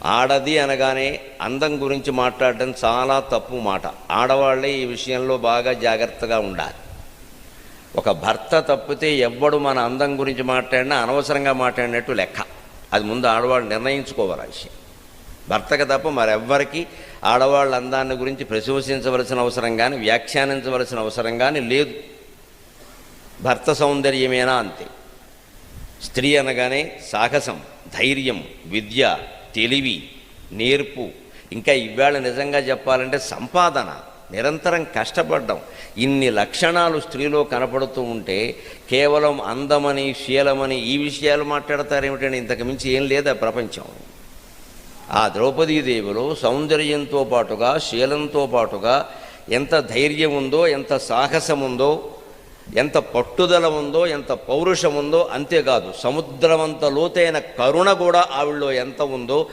ఆడది అనగానే అందం గురించి మాట్లాడడం చాలా తప్పు మాట. ఆడవాళ్ళే ఈ విషయంలో బాగా జాగ్రత్తగా ఉండాలి. ఒక భర్త తప్పితే ఎవ్వడు మన అందం గురించి మాట్లాడినా అనవసరంగా మాట్లాడినట్టు లెక్క. అది ముందు ఆడవాళ్ళు నిర్ణయించుకోవాలి విషయం. భర్తకు తప్ప మరెవ్వరికి ఆడవాళ్ళ అందాన్ని గురించి ప్రశంసించవలసిన అవసరం కానీ వ్యాఖ్యానించవలసిన అవసరం కానీ లేదు. భర్త సౌందర్యమేనా అంతే. స్త్రీ అనగానే సాహసం, ధైర్యం, విద్య, తెలివి, నేర్పు, ఇంకా ఇవాళ నిజంగా చెప్పాలంటే సంపాదన, నిరంతరం కష్టపడ్డం, ఇన్ని లక్షణాలు స్త్రీలో కనపడుతూ ఉంటే కేవలం అందమని శీలమని ఈ విషయాలు మాట్లాడతారేమిటండి? ఇంతకు మించి ఏం లేదా ప్రపంచం. ఆ ద్రౌపదీదేవిలో సౌందర్యంతో పాటుగా శీలంతో పాటుగా ఎంత ధైర్యం ఉందో, ఎంత సాహసం ఉందో, ఎంత పట్టుదల ఉందో, ఎంత పౌరుషం ఉందో, అంతేకాదు సముద్రమంత లోతైన కరుణ కూడా ఆవిడలో ఎంత ఉందో